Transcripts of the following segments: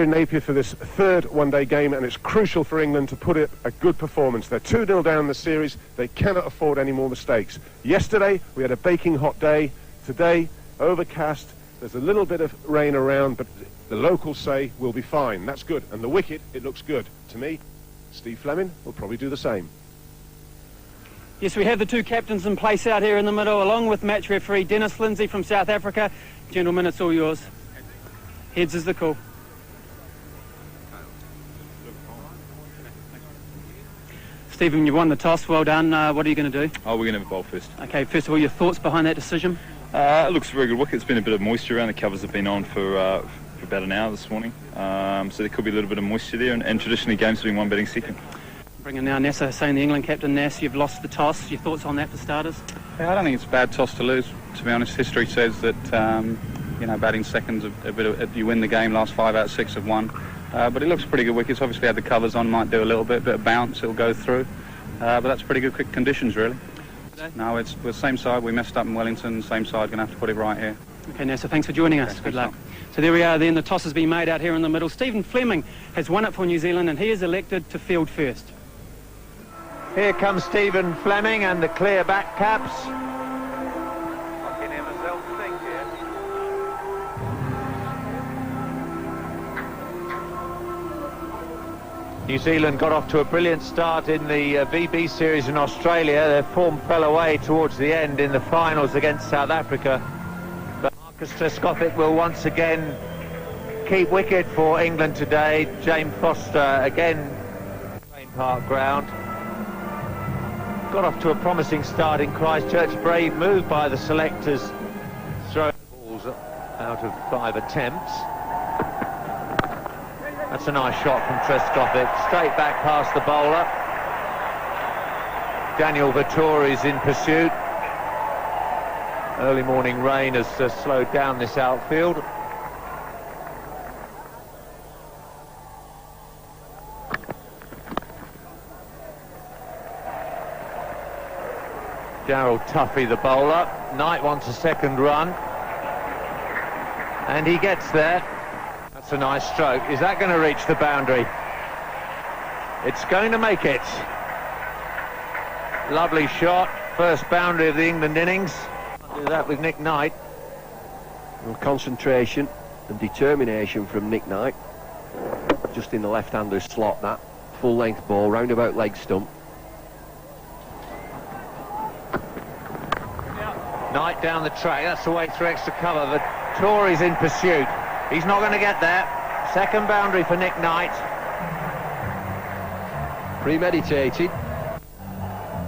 In Napier for this third one-day game, and it's crucial for England to put it a good performance. They're 2-0 down the series. They cannot afford any more mistakes. Yesterday we had a baking hot day. Today overcast. There's a little bit of rain around, but the locals say we'll be fine. That's good. And the wicket, it looks good to me. Steve Fleming will probably do the same. Yes, we have the two captains in place out here in the middle, along with match referee Dennis Lindsay from South Africa. Gentlemen, it's all yours. Heads is the call. Stephen, you won the toss. Well done. What are you going to do? Oh, we're going to bowl first. Okay, first of all, your thoughts behind that decision? It looks a very good wicket. It's been a bit of moisture around. The covers have been on for about an hour this morning. So there could be a little bit of moisture there. And traditionally, games have been one batting second. Bringing now Nasser Hussain, the England captain. Nass, you've lost the toss. Your thoughts on that for starters? Yeah, I don't think it's a bad toss to lose. To be honest, history says that batting seconds, you win the game. Last 5 out of 6 have won. But it looks pretty good wickets. Obviously had the covers on, might do a little bit of bounce, it'll go through. But that's pretty good quick conditions, really. No, it's the same side. We messed up in Wellington, same side, going to have to put it right here. Okay, Nasser, thanks for joining us. Okay, good luck. So there we are then, the toss has been made out here in the middle. Stephen Fleming has won it for New Zealand and he is elected to field first. Here comes Stephen Fleming and the clear back caps. New Zealand got off to a brilliant start in the VB series in Australia. Their form fell away towards the end in the finals against South Africa. But Marcus Trescothick will once again keep wicket for England today. James Foster again, Crane Park ground. Got off to a promising start in Christchurch. Brave move by the selectors. Throwing balls out of 5 attempts. That's a nice shot from Trescothick, straight back past the bowler. Daniel Vettori's in pursuit. Early morning rain has slowed down this outfield. Darryl Tuffy, the bowler. Knight wants a second run. And he gets there. That's a nice stroke. Is that going to reach the boundary? It's going to make it. Lovely shot. First boundary of the England innings. Do that with Nick Knight. Well, concentration and determination from Nick Knight. Just in the left-hander's slot, that. Full-length ball, roundabout leg stump. Knight down the track. That's the way through extra cover. Vettori's in pursuit. He's not going to get there. Second boundary for Nick Knight. Premeditated.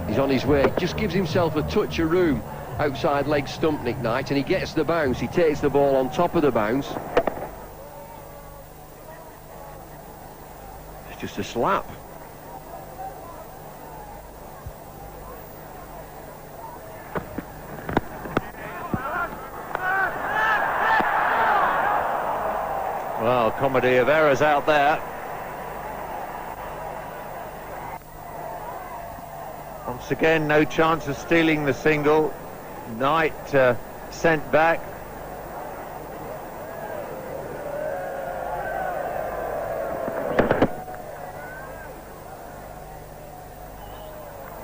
He's on his way. Just gives himself a touch of room outside leg stump, Nick Knight, and he gets the bounce. He takes the ball on top of the bounce. It's just a slap. Well, comedy of errors out there. Once again, no chance of stealing the single. Knight sent back.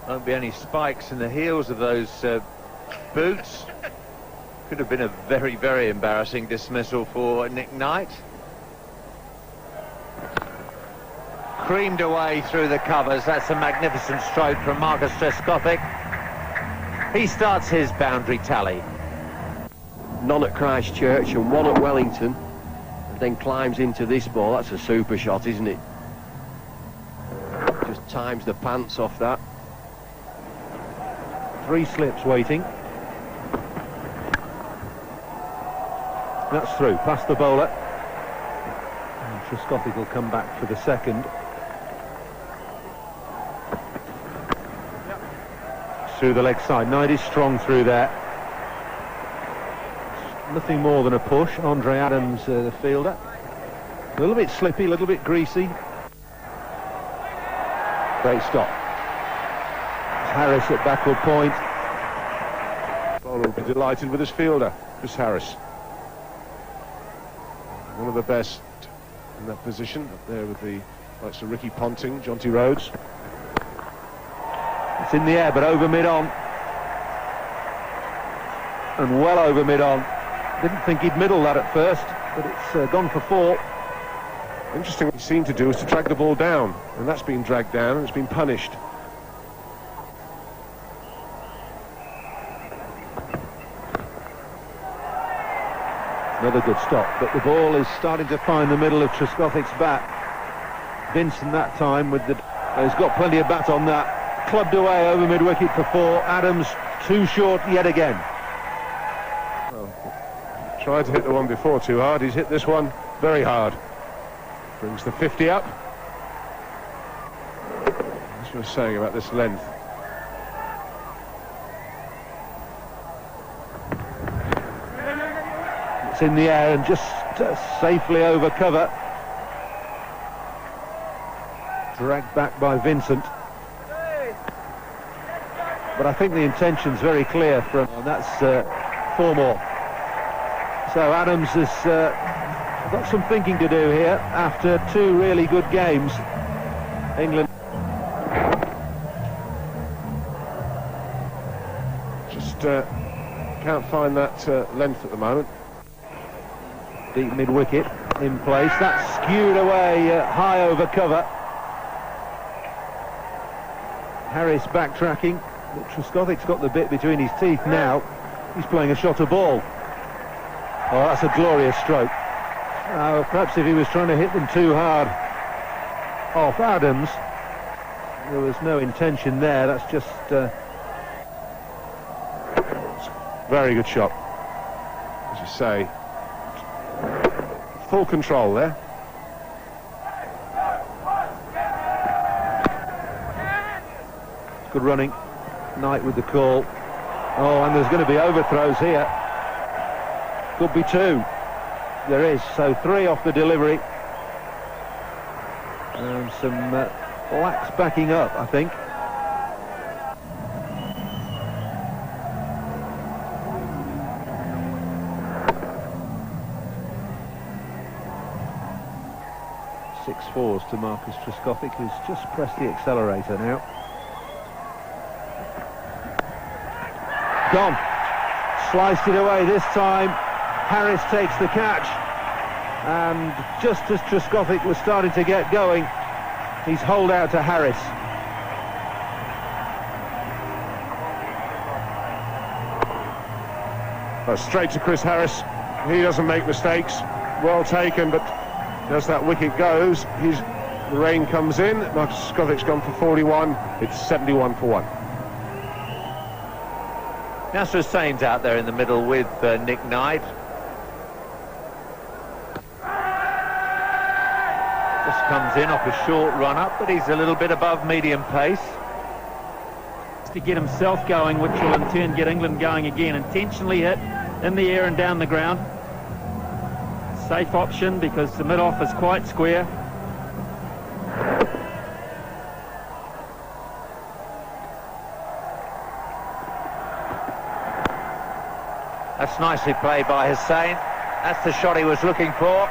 Won't be any spikes in the heels of those boots. Could have been a very, very embarrassing dismissal for Nick Knight. Creamed away through the covers. That's a magnificent stroke from Marcus Trescothick. He starts his boundary tally. None at Christchurch and one at Wellington, and then climbs into this ball. That's a super shot, isn't it? Just times the pants off that. 3 slips waiting. That's through, past the bowler. And Trescothick will come back for the second. Through the leg side. Knight is strong through there. Nothing more than a push. Andre Adams, the fielder. A little bit slippy, a little bit greasy. Great stop. Harris at backward point. Bowler will be delighted with his fielder, Chris Harris. One of the best in that position, up there with the likes of Ricky Ponting, Jonty Rhodes. It's in the air, but over mid-on. And well over mid-on. Didn't think he'd middle that at first, but it's gone for 4. Interesting, what he seemed to do is to drag the ball down, and that's been dragged down and it's been punished. Another good stop, but the ball is starting to find the middle of Trescothick's bat. Vincent that time with the... he's got plenty of bat on that. Clubbed away over mid-wicket for 4. Adams too short yet again. Well, tried to hit the one before too hard. He's hit this one very hard. Brings the 50 up. That's what I was saying about this length. It's in the air and just safely over cover. Dragged back by Vincent. But I think the intention's very clear from... and that's 4 more. So Adams has got some thinking to do here after 2 really good games. England... just can't find that length at the moment. Deep mid-wicket in place. That's skewed away high over cover. Harris backtracking. But Trescothick's got the bit between his teeth now. He's playing a shot of ball. Oh, that's a glorious stroke. Perhaps if he was trying to hit them too hard off Adams, there was no intention there. That's just... very good shot. As you say, full control there. Good running. Knight with the call. Oh, and there's going to be overthrows here. Could be 2. There is. So 3 off the delivery. And some lax backing up, I think. Six fours to Marcus Trescothick, who's just pressed the accelerator now. Gone. Sliced it away this time. Harris takes the catch. And just as Trescothick was starting to get going, he's holed out to Harris. Well, straight to Chris Harris. He doesn't make mistakes. Well taken, but as that wicket goes, the rain comes in. Marcus Trescothick's gone for 41. It's 71 for 1. Nasser Hussain's out there in the middle with Nick Knight. Just comes in off a short run-up, but he's a little bit above medium pace. To get himself going, which will in turn get England going again. Intentionally hit in the air and down the ground. Safe option because the mid-off is quite square. That's nicely played by Hussain. That's the shot he was looking for.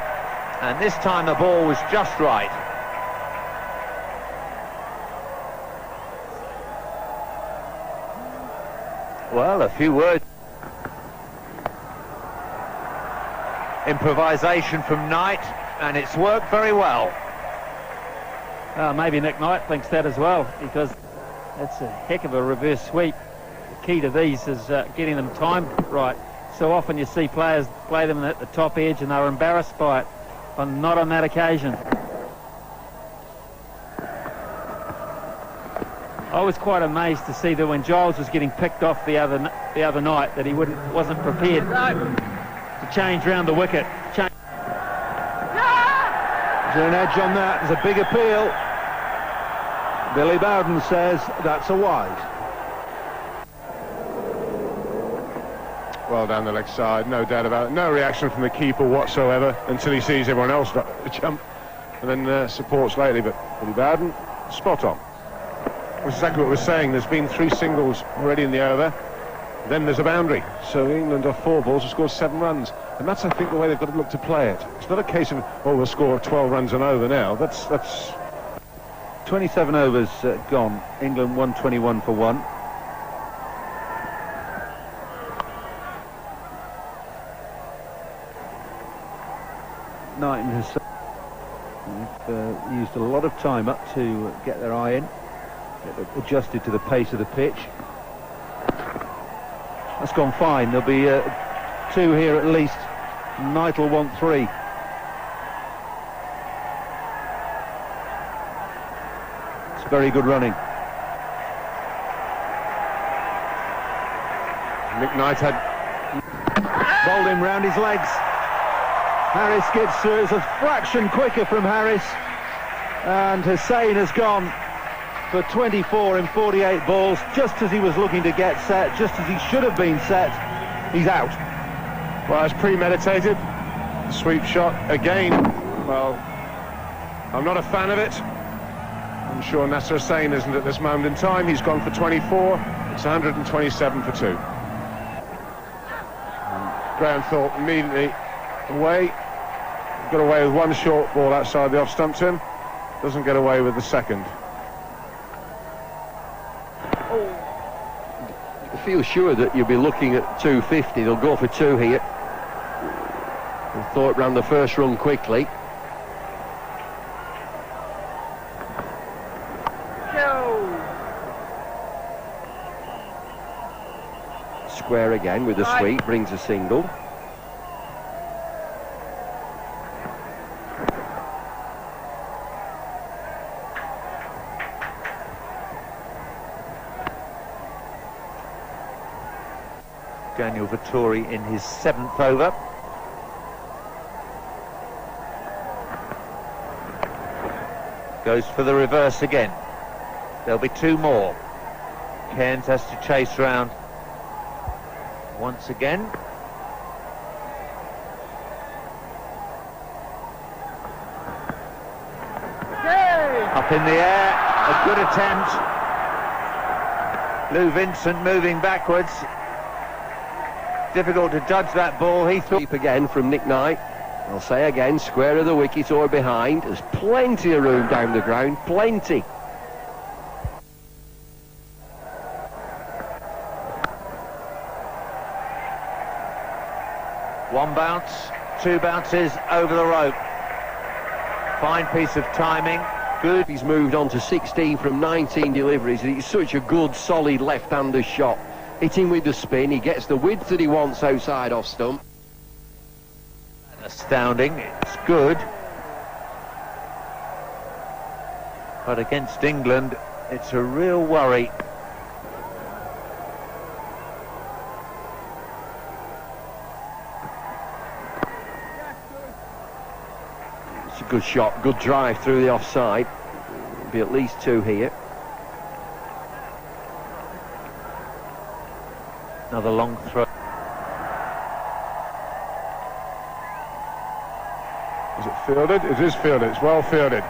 And this time the ball was just right. Well, a few words. Improvisation from Knight, and it's worked very well. Maybe Nick Knight thinks that as well, because that's a heck of a reverse sweep. The key to these is getting them timed right. So often you see players play them at the top edge and they're embarrassed by it, but not on that occasion. I was quite amazed to see that when Giles was getting picked off the other night, that he wasn't prepared to change round the wicket. Is there an edge on that? There's a big appeal. Billy Bowden says that's a wide. Well down the leg side, no doubt about it. No reaction from the keeper whatsoever until he sees everyone else drop the jump and then supports lately. But Billy Bowden, spot on. That's exactly what we're saying. There's been 3 singles already in the over. Then there's a boundary. So England off 4 balls have scored 7 runs. And that's, I think, the way they've got to look to play it. It's not a case of, oh, we'll score 12 runs and over now. That's 27 overs gone. England 121 for 1. Knight has used a lot of time up to get their eye in, get adjusted to the pace of the pitch. That's gone fine. There'll be 2 here at least. Knight will want 3. It's very good running. Nick Knight had bowled him round his legs. Harris gets through. It's a fraction quicker from Harris, and Hussain has gone for 24 in 48 balls, just as he was looking to get set, just as he should have been set. He's out. Well, it's premeditated. Sweep shot again. Well, I'm not a fan of it. I'm sure Nasser Hussain isn't at this moment in time. He's gone for 24. It's 127 for 2. Graham Thorpe immediately away. Got away with 1 short ball outside the off stump to him. Doesn't get away with the second. I feel sure that you'll be looking at 250. They'll go for 2 here. Thought ran the first run quickly. Square again with a sweep, brings a single. Daniel Vettori in his 7th over. Goes for the reverse again. There'll be 2 more. Cairns has to chase round once again. Up in the air, a good attempt. Lou Vincent moving backwards. Difficult to judge that ball. He threw Again from Nick Knight. I'll say again, square of the wicket or behind. There's plenty of room down the ground, plenty. One bounce, 2 bounces over the rope. Fine piece of timing. Good. He's moved on to 16 from 19 deliveries. It's such a good, solid left-hander shot. Hitting with the spin, he gets the width that he wants outside off stump. Astounding, it's good. But against England, it's a real worry. It's a good shot, good drive through the offside. Be at least 2 here. Another long throw. Is it fielded? It is fielded. It's well fielded.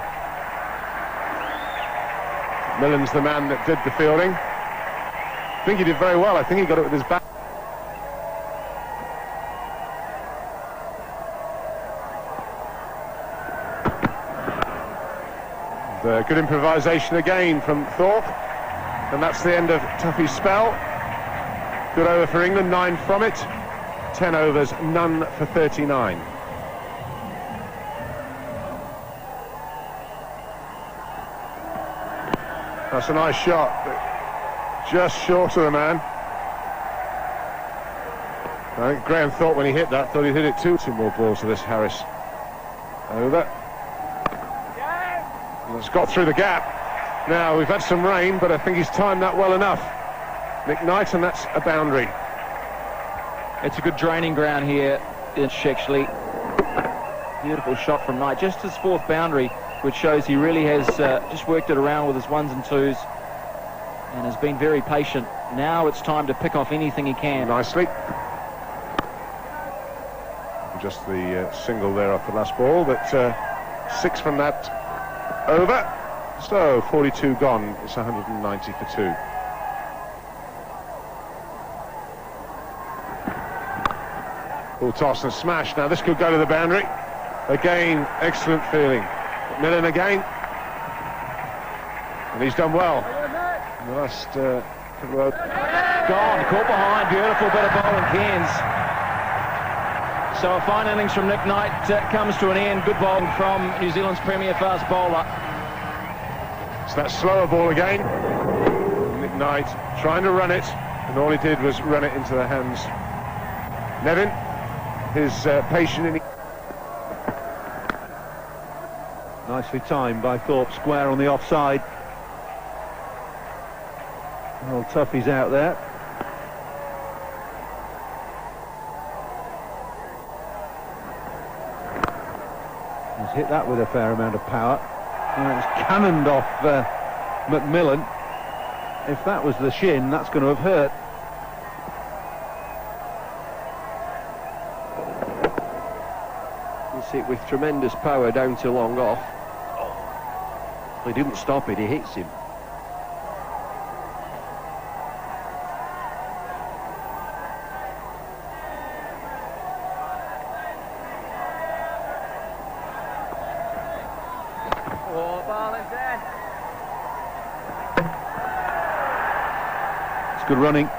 Millen's the man that did the fielding. I think he did very well. I think he got it with his back. Good improvisation again from Thorpe. And that's the end of Tuffy's spell. Good over for England, 9 from it. 10 overs, none for 39. That's a nice shot, but just short of the man. I think Graham Thorpe, when he hit that, thought he'd hit it 2 more balls to this Harris. Over. And it's got through the gap. Now, we've had some rain, but I think he's timed that well enough. Nick Knight, and that's a boundary. It's a good draining ground here in Shexley. Beautiful shot from Knight, just his 4th boundary, which shows he really has just worked it around with his 1s and 2s and has been very patient. Now it's time to pick off anything he can. Nicely. Just the single there off the last ball, but 6 from that over. So 42 gone. It's 190 for 2. Full toss and smash. Now this could go to the boundary. Again, excellent feeling. Millen again. And he's done well. The last couple of... Gone, caught behind, beautiful bit of bowling, Cairns. So a fine innings from Nick Knight comes to an end. Good bowling from New Zealand's premier fast bowler. It's that slower ball again. Nick Knight trying to run it, and all he did was run it into the hands. Nevin, his patient in... Nicely timed by Thorpe, square on the offside. Well, Tuffy's out there. He's hit that with a fair amount of power. And it's cannoned off Macmillan. If that was the shin, that's going to have hurt. He's hit with tremendous power down to long off. He didn't stop it, he hits him. It's good running.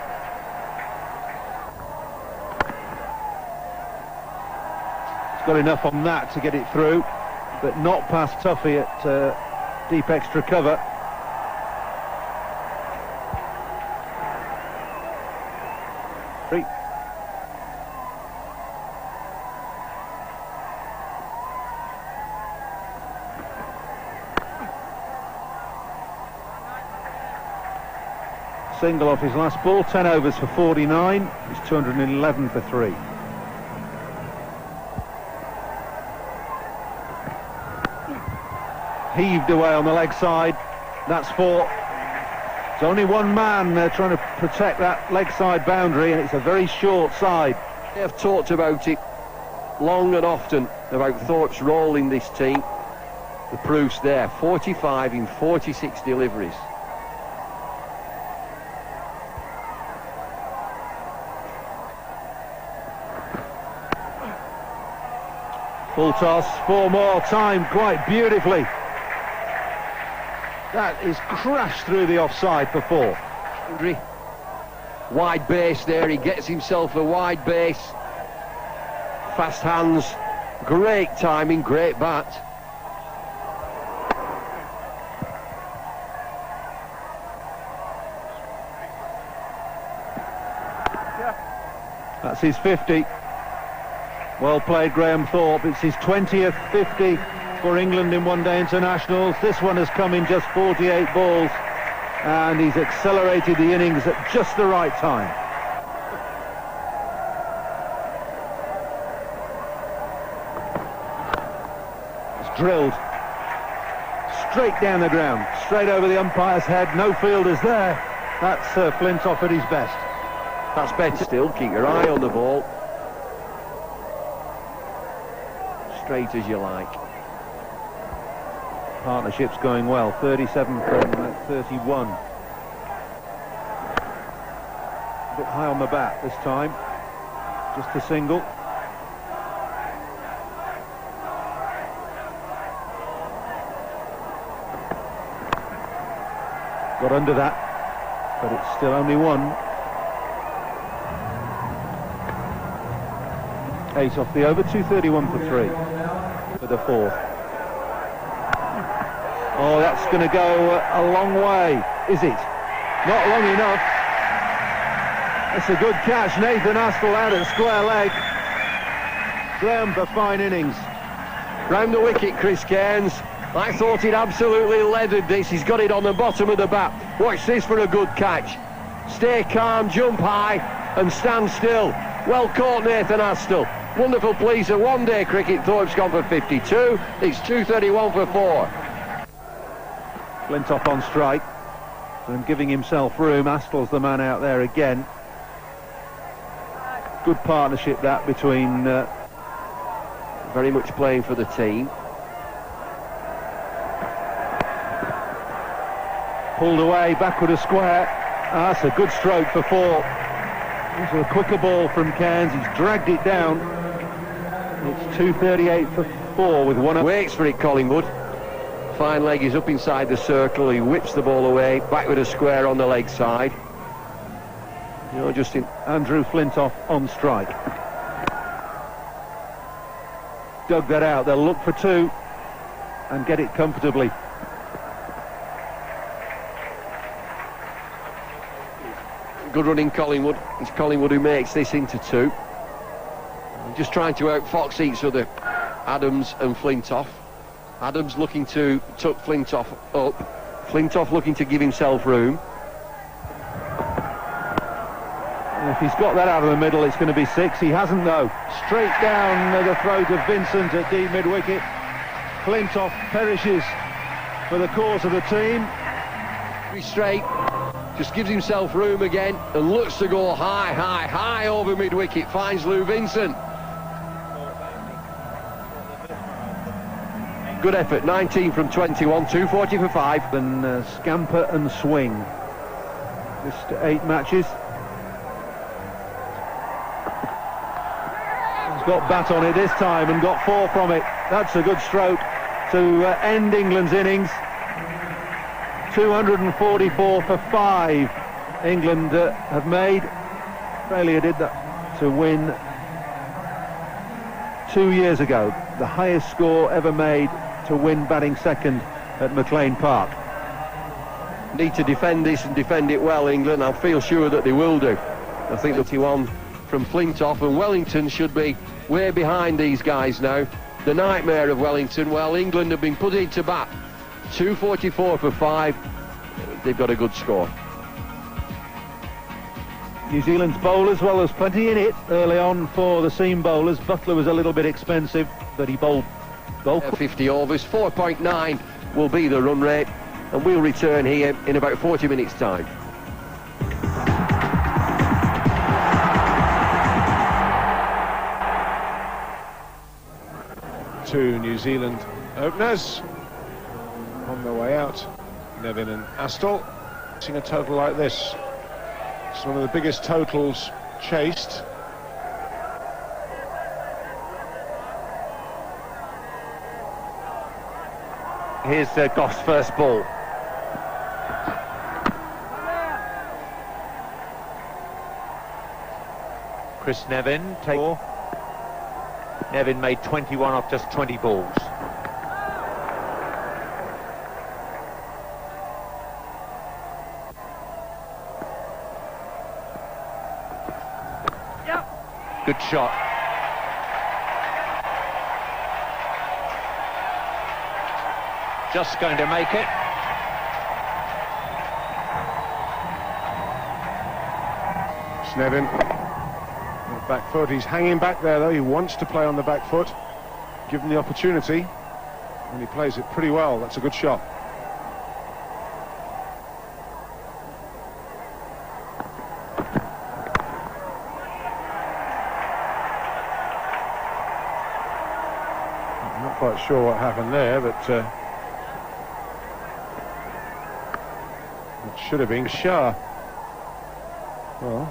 He's got enough on that to get it through, but not past Tuffy at deep extra cover. Three. Single off his last ball, 10 overs for 49. He's 211 for 3. Heaved away on the leg side. That's 4. There's only one man trying to protect that leg side boundary, and it's a very short side. They have talked about it long and often, about Thorpe's role in this team. The proof's there, 45 in 46 deliveries. Full toss, 4 more, timed quite beautifully. That is crashed through the offside for 4. Wide base there, he gets himself a wide base. Fast hands, great timing, great bat. That's his 50. Well played, Graham Thorpe. It's his 20th 50 for England in one-day internationals. This one has come in just 48 balls, and he's accelerated the innings at just the right time. It's drilled straight down the ground, straight over the umpire's head. No fielders there. That's Flintoff at his best. That's better still, keep your eye on the ball. Straight as you like. Partnership's going well, 37 from 31. A bit high on the bat this time, just a single. Got under that, but it's still only 1. 8 off the over, 231 for 3 for the 4th. Oh, that's going to go a long way, is it? Not long enough. That's a good catch. Nathan Astle out at square leg. Graham for fine innings. Round the wicket, Chris Cairns. I thought he'd absolutely leathered this. He's got it on the bottom of the bat. Watch this for a good catch. Stay calm, jump high, and stand still. Well caught, Nathan Astle. Wonderful pleaser. One-day cricket, Thorpe's gone for 52. It's 231 for 4. Flintoff on strike and giving himself room. Astle's the man out there again. Good partnership that between... very much playing for the team. Pulled away, backward a square. That's a good stroke for 4. This is a quicker ball from Cairns. He's dragged it down. It's 2:38 for 4 with one up. Waits for it, Collingwood. Fine leg is up inside the circle. He whips the ball away, back with a square on the leg side. Justin Andrew Flintoff on strike. Dug that out. They'll look for 2 and get it comfortably. Good running Collingwood. It's Collingwood who makes this into 2. Just trying to outfox each other, Adams and Flintoff. Adams looking to tuck Flintoff up. Flintoff looking to give himself room. And if he's got that out of the middle, it's going to be 6. He hasn't, though. Straight down the throat of Vincent at deep mid-wicket. Flintoff perishes for the cause of the team. Very straight. Just gives himself room again and looks to go high over mid-wicket. Finds Lou Vincent. Good effort, 19 from 21, 240 for 5. And scamper and swing. Just 8 matches. He's got bat on it this time and got 4 from it. That's a good stroke to end England's innings. 244 for 5 England have made. Australia did that to win 2 years ago. The highest score ever made to win batting second at McLean Park. Need to defend this and defend it well, England. I feel sure that they will do. I think 21 from Flintoff, and Wellington should be way behind these guys now. The nightmare of Wellington. Well, England have been put into bat. 244 for 5. They've got a good score. New Zealand's bowlers, well, there's plenty in it early on for the seam bowlers. Butler was a little bit expensive, but he bowled 50 overs. 4.9 will be the run rate, and we'll return here in about 40 minutes' time. Two New Zealand openers on their way out. Nevin and Astle. Seeing a total like this, it's one of the biggest totals chased. Here's Goff's first ball. Chris Nevin take. Nevin made 21 off just 20 balls. Good shot. Just going to make it. Nevin, back foot. He's hanging back there, though. He wants to play on the back foot. Given the opportunity, and he plays it pretty well. That's a good shot. I'm not quite sure what happened there, but it should have been Shah. Well,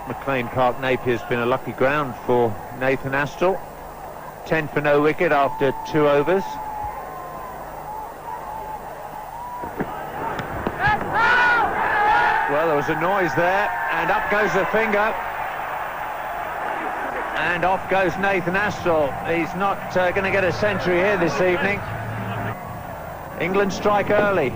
McLean Park, Napier's been a lucky ground for Nathan Astle. 10 for no wicket after 2 overs. Well, there was a noise there, and up goes the finger. And off goes Nathan Astle. He's not going to get a century here this evening. England strike early.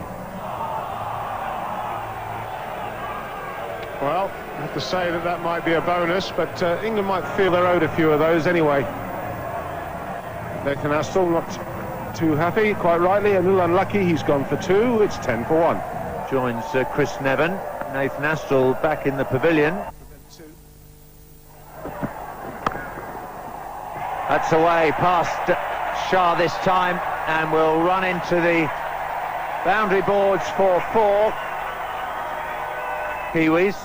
well, I have to say that might be a bonus, but England might feel they're owed a few of those anyway. Nathan Astle not too happy, quite rightly, a little unlucky. He's gone for 2. It's 10 for 1. Joins Chris Nevin. Nathan Astle back in the pavilion. That's away past Shah this time, and will run into the boundary boards for 4. Kiwis.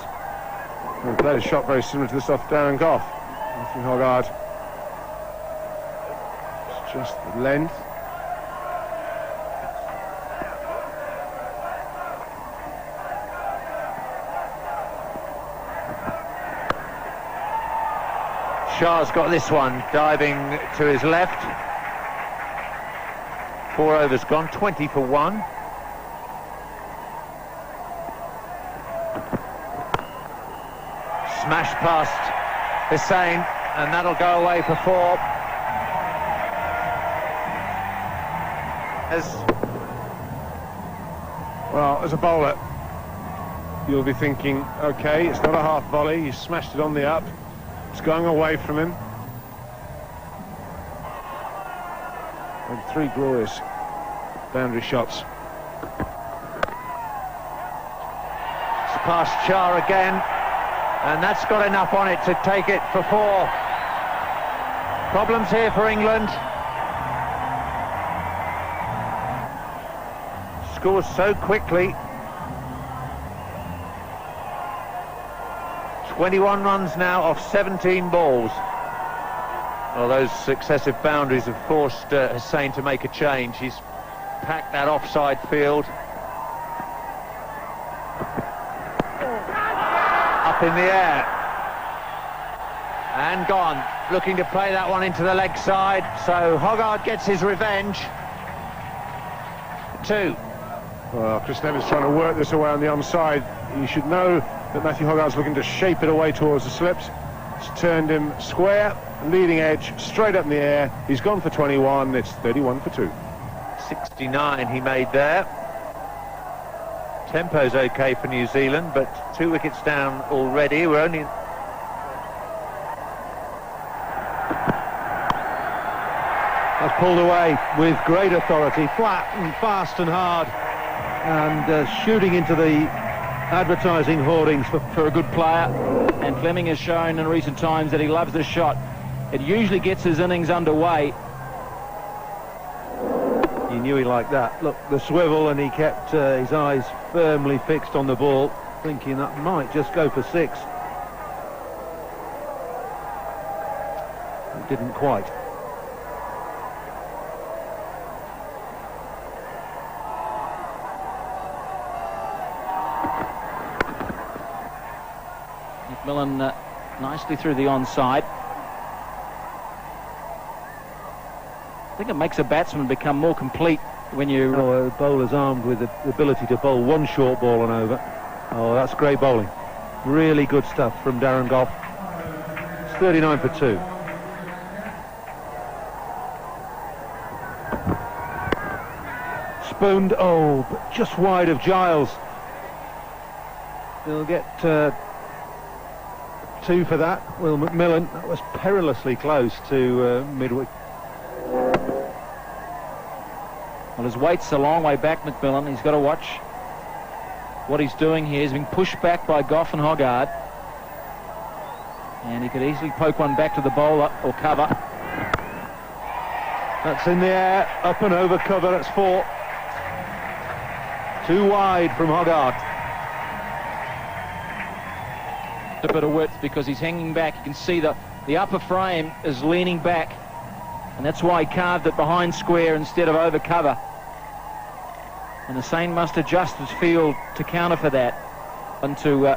He played a shot very similar to this off Darren Goff. Matthew Hoggard. It's just the length. Shah's got this one, diving to his left. 4 overs gone, 20 for 1. Smash past Hussain, and that'll go away for 4. Well, as a bowler, you'll be thinking, okay, it's not a half volley, he's smashed it on the up, it's going away from him. And 3 glorious boundary shots. It's past Shah again, and that's got enough on it to take it for 4. Problems here for England. Scores so quickly. 21 runs now off 17 balls. Well, those successive boundaries have forced Hussain to make a change. He's packed that offside field. Up in the air. And gone. Looking to play that one into the leg side. So Hoggard gets his revenge. 2. Well, Chris Neville's trying to work this away on the onside. You should know that Matthew Hoggard's looking to shape it away towards the slips. It's turned him square, leading edge, straight up in the air. He's gone for 21. It's 31 for 2. 69 he made there. Tempo's okay for New Zealand, but 2 wickets down already. We're only... That's pulled away with great authority, flat and fast and hard, and shooting into the advertising hoardings for a good player. And Fleming has shown in recent times that he loves this shot. It usually gets his innings underway. He knew he liked that. Look, the swivel, and he kept his eyes firmly fixed on the ball, thinking that might just go for 6. It didn't quite. McMillan nicely through the onside. I think it makes a batsman become more complete when you... A bowler's armed with the ability to bowl one short ball and over. Oh, that's great bowling. Really good stuff from Darren Gough. It's 39 for 2. Spooned, oh, but just wide of Giles. He'll get 2 for that. Will McMillan, that was perilously close to mid-wicket. Well, his weight's a long way back, McMillan. He's got to watch what he's doing here. He's being pushed back by Gough and Hoggard. And he could easily poke one back to the bowler or cover. That's in the air, up and over cover, that's 4. 2 wide from Hoggard. A bit of width because he's hanging back. You can see the upper frame is leaning back, and that's why he carved it behind square instead of over cover. And Hussain must adjust his field to counter for that. And to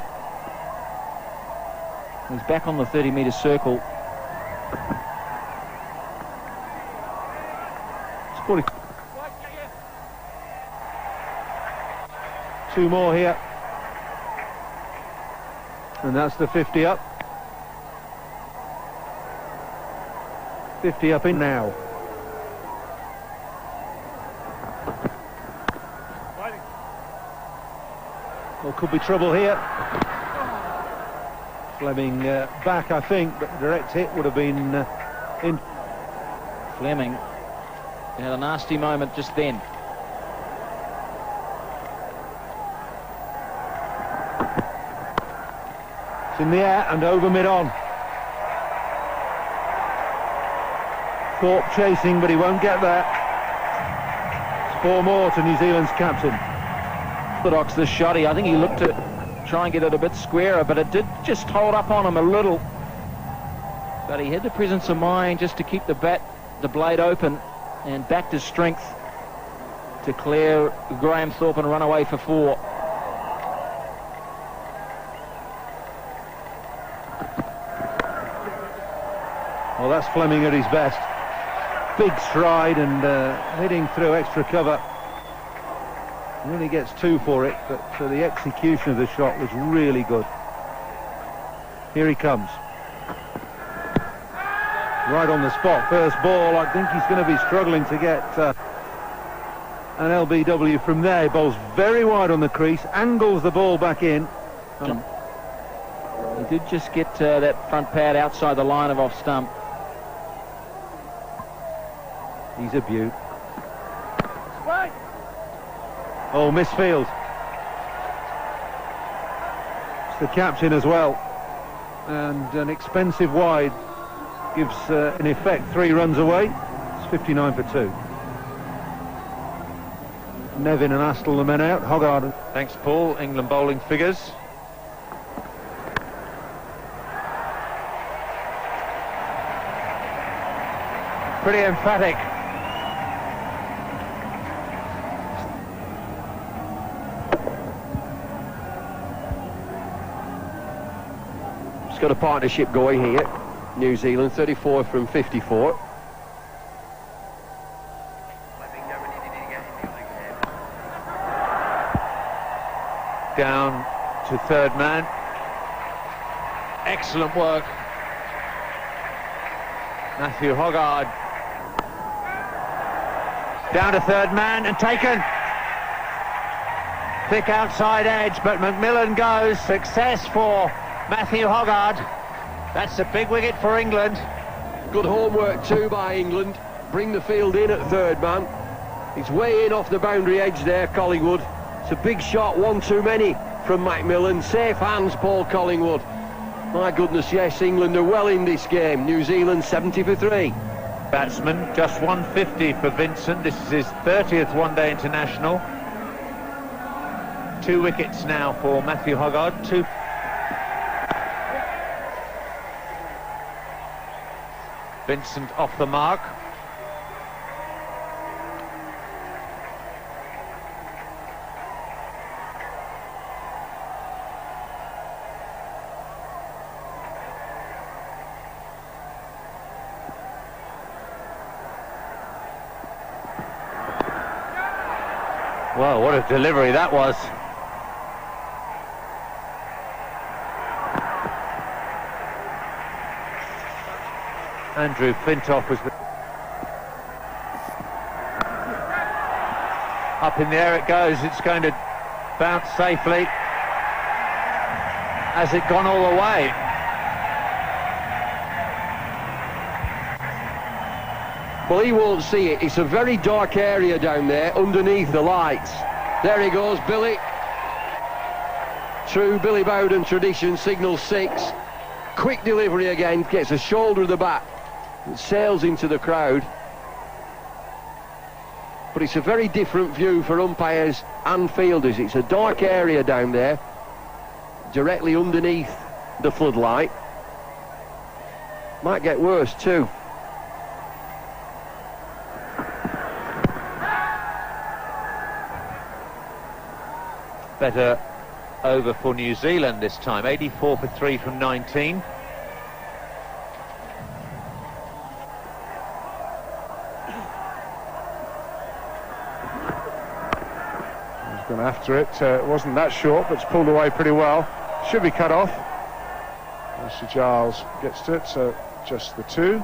he's back on the 30-metre circle. It's 40. 2 more here. And that's the 50 up. 50 up in now. Well, could be trouble here. Fleming back, I think, but the direct hit would have been in. Fleming had a nasty moment just then. It's in the air and over mid-on. Thorpe chasing, but he won't get there. It's 4 more to New Zealand's captain. Orthodox this shotty. I think he looked to try and get it a bit squarer, but it did just hold up on him a little. But he had the presence of mind just to keep the blade open, and backed his strength to clear Graham Thorpe and run away for 4. Well, that's Fleming at his best. Big stride and heading through extra cover. He only gets 2 for it, but the execution of the shot was really good. Here he comes. Right on the spot, first ball. I think he's going to be struggling to get an LBW from there. He bowls very wide on the crease, angles the ball back in. He did just get that front pad outside the line of off stump. He's a beaut. Oh, misfield. It's the captain as well. And an expensive wide gives, in effect, 3 runs away. It's 59 for 2. Nevin and Astle the men out. Hoggard. Thanks, Paul. England bowling figures. Pretty emphatic. It's got a partnership going here. New Zealand, 34 from 54. Down to third man. Excellent work. Matthew Hoggard. Down to third man and taken. Thick outside edge, but McMillan goes. Success for Matthew Hoggard. That's a big wicket for England. Good homework too by England. Bring the field in at third man. He's way in off the boundary edge there, Collingwood. It's a big shot, one too many from Macmillan. Safe hands, Paul Collingwood. My goodness, yes, England are well in this game. New Zealand 70 for 3. Batsman, just 150 for Vincent. This is his 30th one-day international. 2 wickets now for Matthew Hoggard. 2. Vincent off the mark. Well, what a delivery that was. Andrew Flintoff was up in the air. It goes. It's going to bounce safely. Has it gone all the way? Well, he won't see it. It's a very dark area down there underneath the lights. There he goes, Billy. True Billy Bowden tradition, signal 6. Quick delivery again, gets a shoulder of the bat. It sails into the crowd. But it's a very different view for umpires and fielders. It's a dark area down there, directly underneath the floodlight. Might get worse too. Better over for New Zealand this time. 84 for 3 from 19. Gone after it. It wasn't that short, but it's pulled away pretty well. Should be cut off. Mr. Giles gets to it, so just the 2.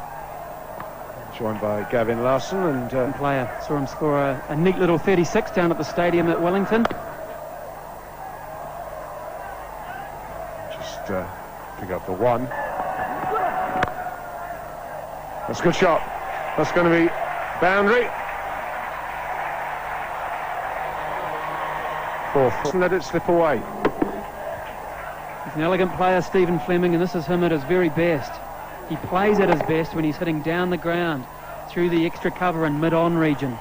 Joined by Gavin Larson and player. Saw him score a neat little 36 down at the stadium at Wellington. Just pick up the 1. That's a good shot. That's going to be boundary. 4th. Let it slip away. He's an elegant player, Stephen Fleming, and this is him at his very best. He plays at his best when he's hitting down the ground through the extra cover and mid-on region.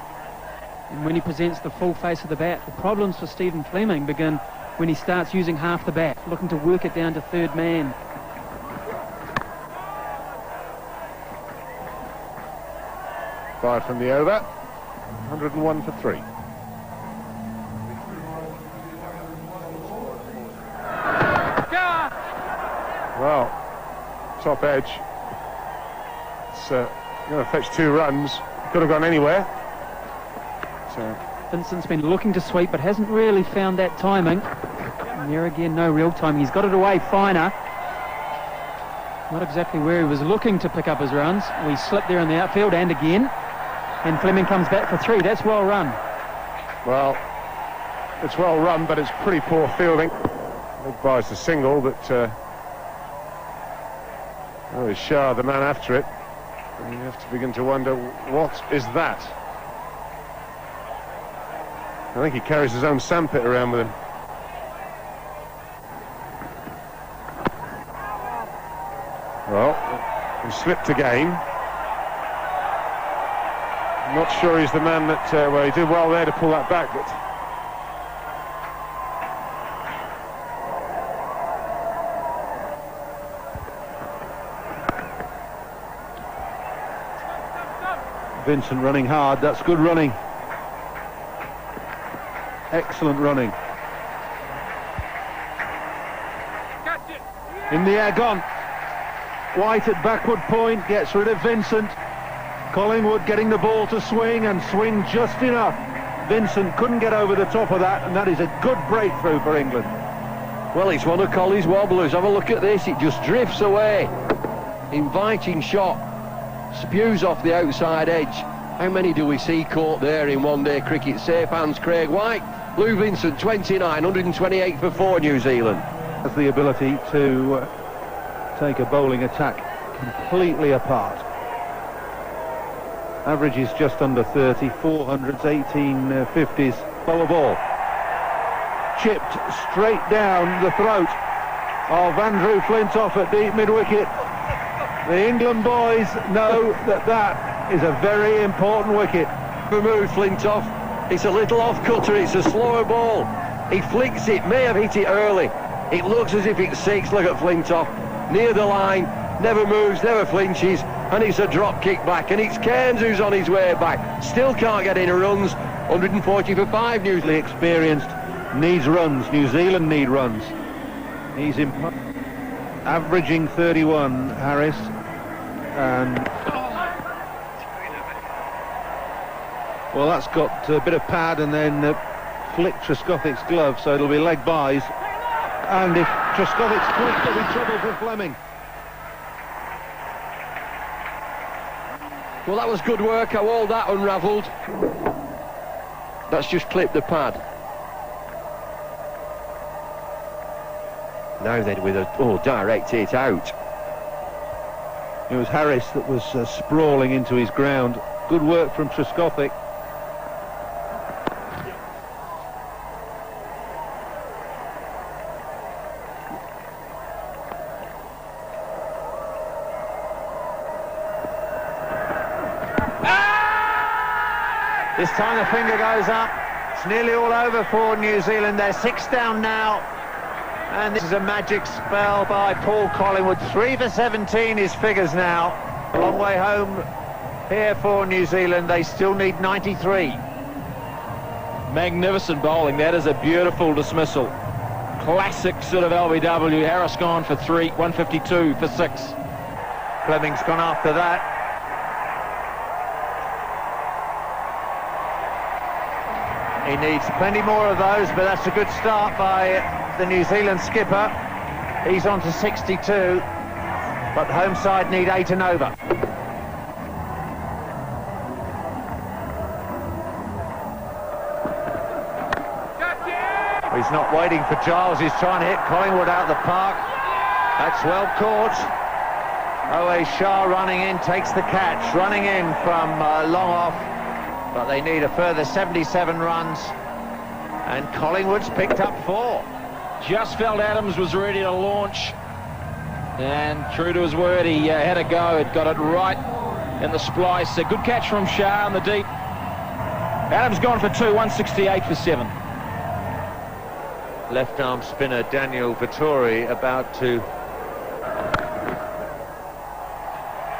And when he presents the full face of the bat, the problems for Stephen Fleming begin when he starts using half the bat, looking to work it down to third man. 5 from the over. 101 for 3. Well, top edge. It's going to fetch 2 runs. Could have gone anywhere. So Vincent's been looking to sweep but hasn't really found that timing. And there again, no real timing. He's got it away finer. Not exactly where he was looking to pick up his runs. We slipped there in the outfield and again. And Fleming comes back for 3. That's well run. Well, it's well run, but it's pretty poor fielding. Leg buys the single, but it's Shah, the man after it. And you have to begin to wonder, what is that? I think he carries his own sandpit around with him. Well, he slipped again. I'm not sure he's the man that, well, he did well there to pull that back, but... Vincent running hard. That's good running. Excellent running. In the air, gone. White at backward point gets rid of Vincent. Collingwood getting the ball to swing and swing just enough. Vincent couldn't get over the top of that, and that is a good breakthrough for England. Well, it's one of Colley's wobblers. Have a look at this. It just drifts away. Inviting shot. Spews off the outside edge. How many do we see caught there in one-day cricket? Safe hands, Craig White. Lou Vincent, 29, 128 for 4, New Zealand. Has the ability to take a bowling attack completely apart. Average is just under 30, 400s, 1850s. Lower ball. Chipped straight down the throat of Andrew Flintoff at deep mid-wicket. The England boys know that that is a very important wicket. Removed Flintoff. It's a little off-cutter, it's a slower ball. He flicks it, may have hit it early. It looks as if it's 6, look at Flintoff. Near the line, never moves, never flinches, and it's a drop kick back, and it's Cairns who's on his way back. Still can't get any runs. 140 for 5, New Zealand. Experienced, needs runs. New Zealand need runs. He's averaging 31, Harris, and well, that's got a bit of pad and then flicked Trescothick's glove, so it'll be leg buys, and if Trescothick's flicked, there'll be trouble for Fleming. Well, that was good work, how all that unravelled. That's just clipped the pad. Now then with a direct hit out. It was Harris that was sprawling into his ground. Good work from Trescothick. This time the finger goes up. It's nearly all over for New Zealand. They're 6 down now. And this is a magic spell by Paul Collingwood. 3 for 17 his figures now. A long way home here for New Zealand. They still need 93. Magnificent bowling. That is a beautiful dismissal. Classic sort of LBW. Harris gone for 3, 152 for 6. Fleming's gone after that. He needs plenty more of those, but that's a good start by the New Zealand skipper. He's on to 62, but the home side need 8 and over. He's not waiting for Giles, he's trying to hit Collingwood out of the park. That's well caught. O.A. Shah running in, takes the catch, running in from long off. But they need a further 77 runs, and Collingwood's picked up 4. Just felt Adams was ready to launch, and true to his word, he had a go. It got it right in the splice. A good catch from Shah in the deep. Adams gone for 2, 168 for 7. Left arm spinner Daniel Vettori about to...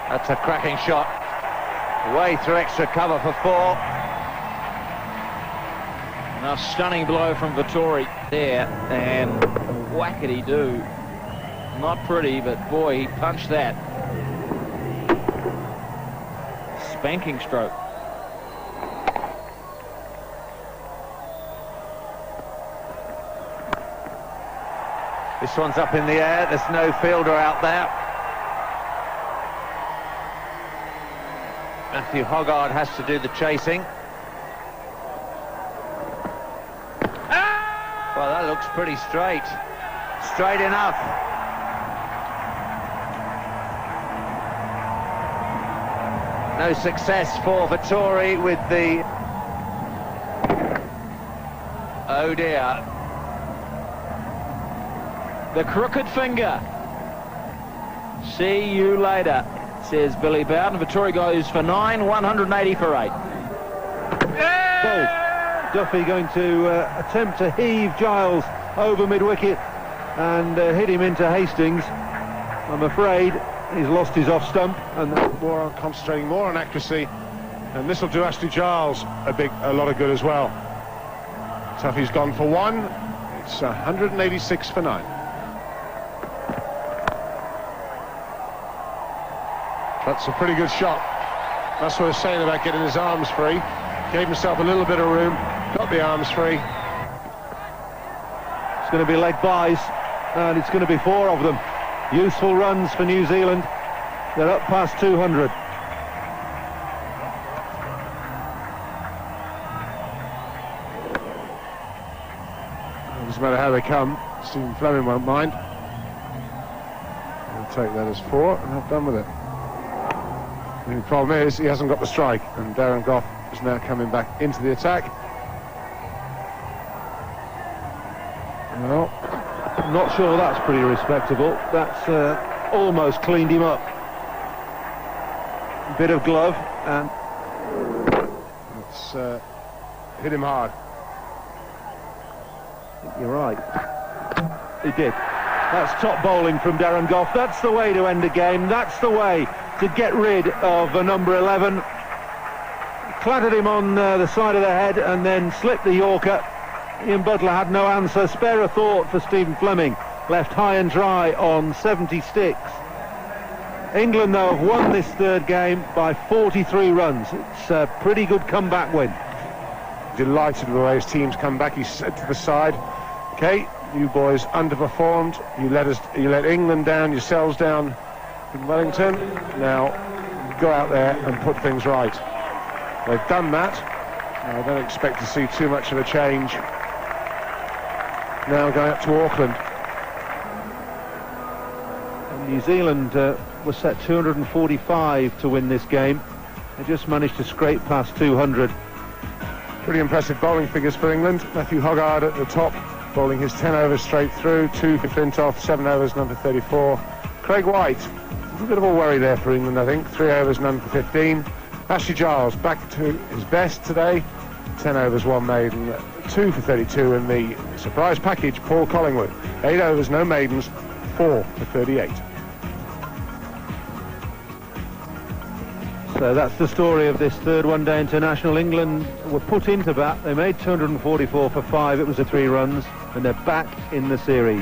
That's a cracking shot. Way through extra cover for 4. Now, stunning blow from Vettori there, and whackety-do. Not pretty, but boy, he punched that. Spanking stroke. This one's up in the air. There's no fielder out there. Matthew Hoggard has to do the chasing. Well, that looks pretty straight. Straight enough. No success for Vettori with the... Oh dear. The crooked finger. See you later, says Billy Bowden. Vettori goes for 9, 180 for 8. Bolt. Duffy going to attempt to heave Giles over mid-wicket and hit him into Hastings. I'm afraid he's lost his off stump, and More on concentrating more on accuracy, and this will do Ashley Giles a lot of good as well. Tuffy's gone for 1. It's 186 for 9. That's a pretty good shot. That's what I was saying about getting his arms free. Gave himself a little bit of room, got the arms free. it's going to be leg byes, and it's going to be 4 of them. Useful runs for New Zealand. They're up past 200. It doesn't matter how they come. Stephen Fleming won't mind. I'll take that as 4 and have done with it. The only problem is he hasn't got the strike, and Darren Gough is now coming back into the attack. Well, I'm not sure that's pretty respectable. That's almost cleaned him up. Bit of glove, and It's hit him hard. you're right. He did. That's top bowling from Darren Gough. That's the way to end a game. That's the way to get rid of number 11. Clattered him on the side of the head and then slipped the Yorker. Ian Butler had no answer. Spare a thought for Stephen Fleming. Left high and dry on 70 sticks. England, though, have won this third game by 43 runs. It's a pretty good comeback win. Delighted with the way his team's come back. He said to the side, "Okay, you boys underperformed. You let England down, yourselves down in Wellington. Now go out there and put things right." They've done that. I don't expect to see too much of a change. Now going up to Auckland. And New Zealand was set 245 to win this game. They just managed to scrape past 200. Pretty impressive bowling figures for England. Matthew Hoggard at the top, bowling his 10 overs straight through. 2 for Flintoff, 7 overs, none for 34. Craig White, a bit of a worry there for England, I think. 3 overs, none for 15. Ashley Giles back to his best today. 10 overs, 1 maiden, 2 for 32 in the surprise package. Paul Collingwood, 8 overs, no maidens, 4 for 38. So that's the story of this third one-day international. England were put into bat. They made 244 for 5. It was a 3 runs, and they're back in the series.